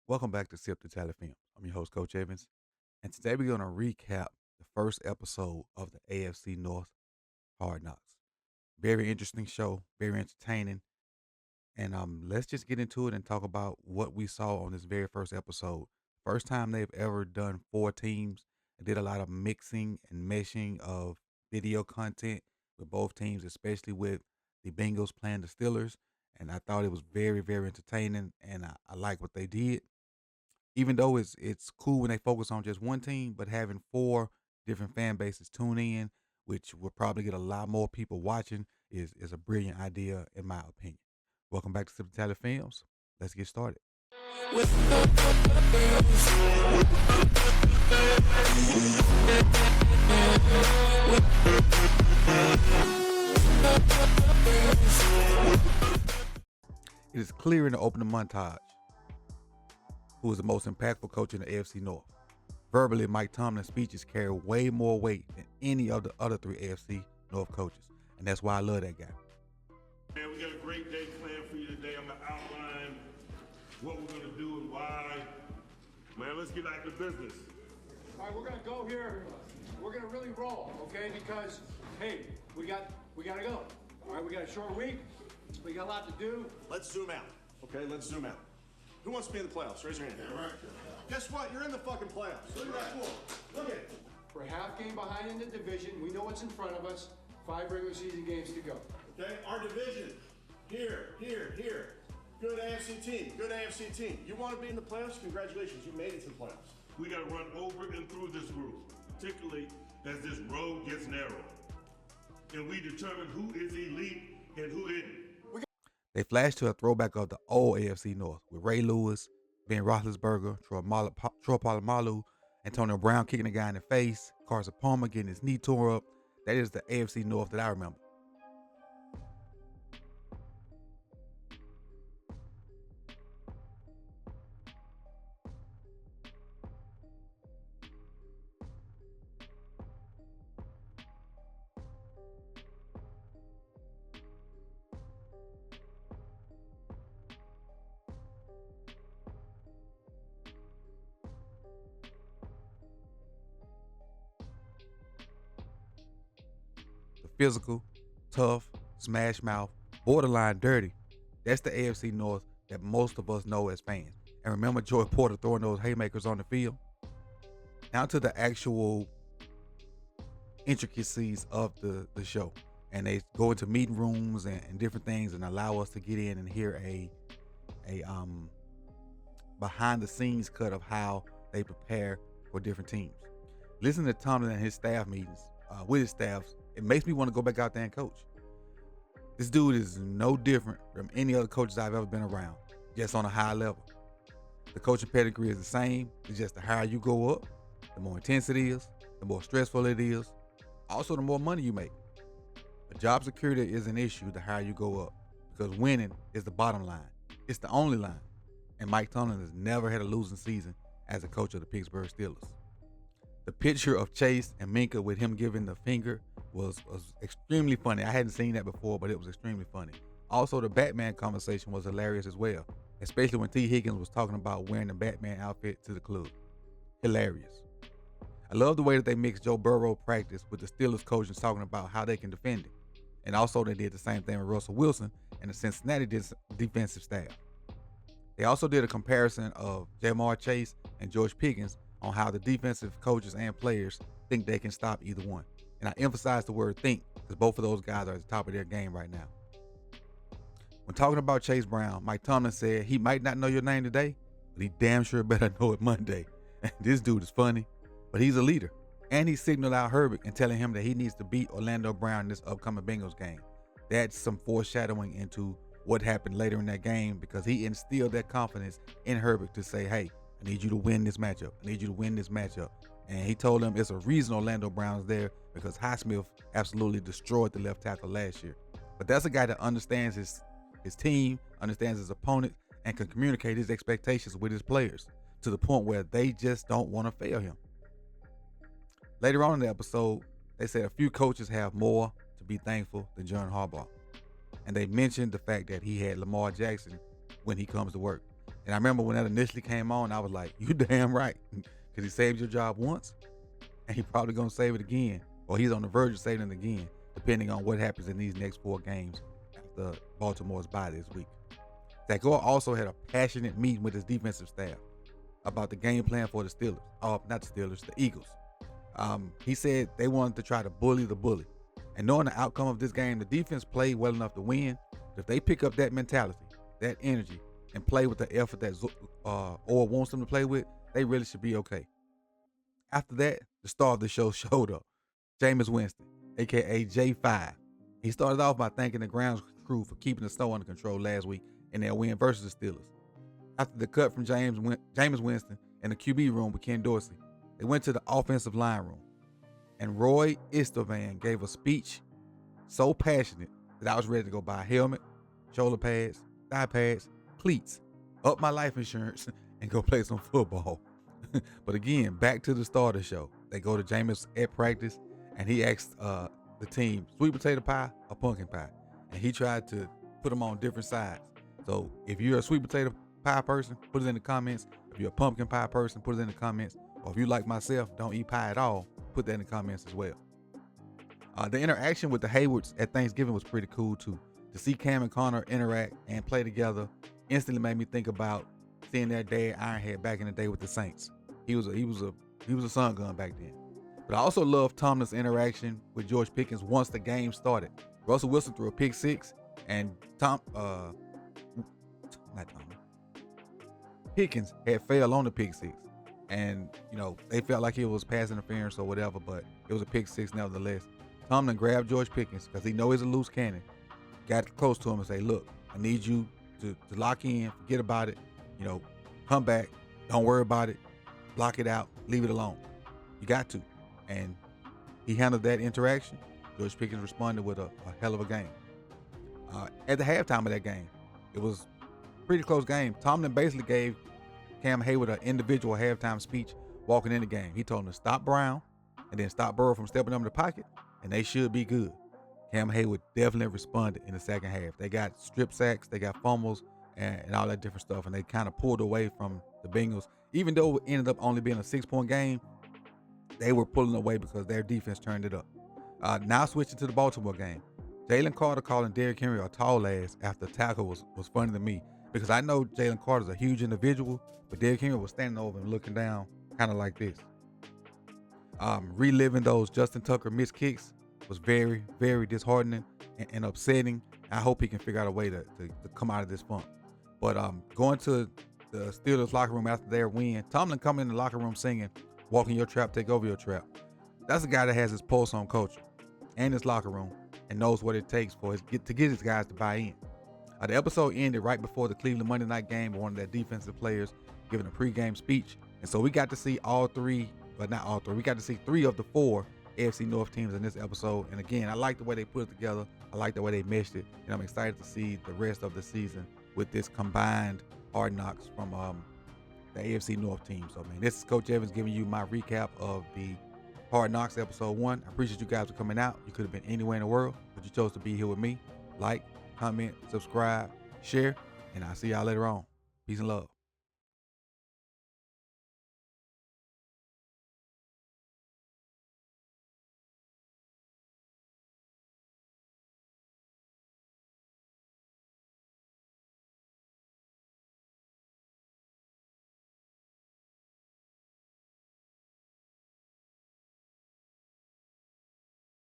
Welcome back to Sip the Tally Film. I'm your host, Coach Evans, and today we're going to recap the first episode of the AFC North Hard Knocks. Very interesting show, very entertaining, and let's just get into it and talk about what we saw on this very first episode. First time they've ever done four teams. They did a lot of mixing and meshing of video content with both teams, especially with the Bengals playing the Steelers. And I thought it was very, very entertaining, and I like what they did even though it's cool when they focus on just one team, but having four different fan bases tune in, which will probably get a lot more people watching, is a brilliant idea in my opinion. Welcome back to Hospitality Films. Let's get started. It is clear in the opening montage who is the most impactful coach in the AFC North. Verbally, Mike Tomlin's speeches carry way more weight than any of the other three AFC North coaches, and that's why I love that guy. Man, we got a great day planned for you today. I'm gonna outline what we're gonna do and why. Man, let's get back to business. All right, we're gonna go here. We're gonna really roll, okay? Because hey, we gotta go. All right, we got a short week. We got a lot to do. Let's zoom out. Okay, let's zoom out. Who wants to be in the playoffs? Raise your hand. Yeah, right. Guess what? You're in the fucking playoffs. Look at that pool. Look at it. We're half game behind in the division. We know what's in front of us. 5 regular season games to go. Okay, our division. Here. Good AFC team. Good AFC team. You want to be in the playoffs? Congratulations. You made it to the playoffs. We gotta run over and through this group, particularly as this road gets narrow. And we determine who is elite and who isn't. They flash to a throwback of the old AFC North with Ray Lewis, Ben Roethlisberger, Troy Polamalu, Antonio Brown kicking the guy in the face, Carson Palmer getting his knee tore up. That is the AFC North that I remember. The physical, tough, smash mouth, borderline dirty. That's the AFC North that most of us know as fans. And remember Joey Porter throwing those haymakers on the field? Now to the actual intricacies of the show. And they go into meeting rooms and different things and allow us to get in and hear a behind the scenes cut of how they prepare for different teams. Listen to Tomlin and his staff meetings with his staffs. It makes me want to go back out there and coach. This dude is no different from any other coaches I've ever been around, just on a high level. The coaching pedigree is the same. It's just the higher you go up, the more intense it is, the more stressful it is, also the more money you make. But job security is an issue the higher you go up, because winning is the bottom line. It's the only line. And Mike Tomlin has never had a losing season as a coach of the Pittsburgh Steelers. The picture of Chase and Minka with him giving the finger was extremely funny. I hadn't seen that before, but it was extremely funny. Also, the Batman conversation was hilarious as well, especially when T. Higgins was talking about wearing the Batman outfit to the club. Hilarious. I love the way that they mixed Joe Burrow practice with the Steelers coaches talking about how they can defend it. And also they did the same thing with Russell Wilson and the Cincinnati defensive staff. They also did a comparison of Jamar Chase and George Pickens on how the defensive coaches and players think they can stop either one. And I emphasize the word think because both of those guys are at the top of their game right now. When talking about Chase Brown, Mike Tomlin said he might not know your name today, but he damn sure better know it Monday. This dude is funny, but he's a leader. And he signaled out Herbert and telling him that he needs to beat Orlando Brown in this upcoming Bengals game. That's some foreshadowing into what happened later in that game because he instilled that confidence in Herbert to say, hey, I need you to win this matchup. I need you to win this matchup. And he told him it's a reason Orlando Brown's there because Highsmith absolutely destroyed the left tackle last year. But that's a guy that understands his team, understands his opponent, and can communicate his expectations with his players to the point where they just don't want to fail him. Later on in the episode, they said a few coaches have more to be thankful than John Harbaugh. And they mentioned the fact that he had Lamar Jackson when he comes to work. And I remember when that initially came on, I was like, you damn right. Because he saved your job once, and he's probably going to save it again. Or he's on the verge of saving it again, depending on what happens in these next 4 games after Baltimore's bye this week. Zach Orr also had a passionate meeting with his defensive staff about the game plan for the Steelers. Not the Steelers, the Eagles. He said they wanted to try to bully the bully. And knowing the outcome of this game, the defense played well enough to win. But if they pick up that mentality, that energy, and play with the effort that Orr wants them to play with, they really should be okay. After that, the star of the show showed up, Jameis Winston, a.k.a. J5. He started off by thanking the grounds crew for keeping the snow under control last week in their win versus the Steelers. After the cut from Jameis Winston in the QB room with Ken Dorsey, they went to the offensive line room. And Roy Istvan gave a speech so passionate that I was ready to go buy a helmet, shoulder pads, thigh pads, cleats, up my life insurance, and go play some football. But again, back to the start of the show. They go to Jameis at practice, and he asked the team, sweet potato pie or pumpkin pie? And he tried to put them on different sides. So if you're a sweet potato pie person, put it in the comments. If you're a pumpkin pie person, put it in the comments. Or if you like myself, don't eat pie at all, put that in the comments as well. The interaction with the Haywards at Thanksgiving was pretty cool too. To see Cam and Connor interact and play together instantly made me think about seeing their dad Ironhead back in the day with the Saints. He was a sun gun back then. But I also love Tomlin's interaction with George Pickens once the game started. Russell Wilson threw a pick six, and Pickens had fell on the pick six. And, they felt like it was pass interference or whatever, but it was a pick six nevertheless. Tomlin grabbed George Pickens because he knows he's a loose cannon, got close to him and say, look, I need you to lock in, forget about it, come back, don't worry about it, block it out, leave it alone. You got to. And he handled that interaction. George Pickens responded with a hell of a game. At the halftime of that game, it was a pretty close game. Tomlin basically gave Cam Hayward an individual halftime speech walking in the game. He told him to stop Brown and then stop Burrow from stepping up in the pocket, and they should be good. Cam Hayward definitely responded in the second half. They got strip sacks, they got fumbles, and all that different stuff, and they kind of pulled away from the Bengals. Even though it ended up only being a 6-point game, they were pulling away because their defense turned it up. Now switching to the Baltimore game. Jalen Carter calling Derrick Henry a tall ass after the tackle was funny to me, because I know Jalen Carter's a huge individual, but Derrick Henry was standing over and looking down kind of like this. Reliving those Justin Tucker missed kicks was very, very disheartening and upsetting. I hope he can figure out a way to come out of this funk. But going to the Steelers locker room after their win, Tomlin coming in the locker room singing, "Walk in your trap, take over your trap." That's a guy that has his pulse on culture and his locker room and knows what it takes to get his guys to buy in. The episode ended right before the Cleveland Monday night game with one of their defensive players giving a pregame speech. And so we got to see we got to see 3 of the 4 AFC North teams in this episode. And again, I like the way they put it together. I like the way they meshed it. And I'm excited to see the rest of the season with this combined Hard Knocks from the AFC North team. So, man, this is Coach Evans giving you my recap of the Hard Knocks episode 1. I appreciate you guys for coming out. You could have been anywhere in the world, but you chose to be here with me. Like, comment, subscribe, share, and I'll see y'all later on. Peace and love.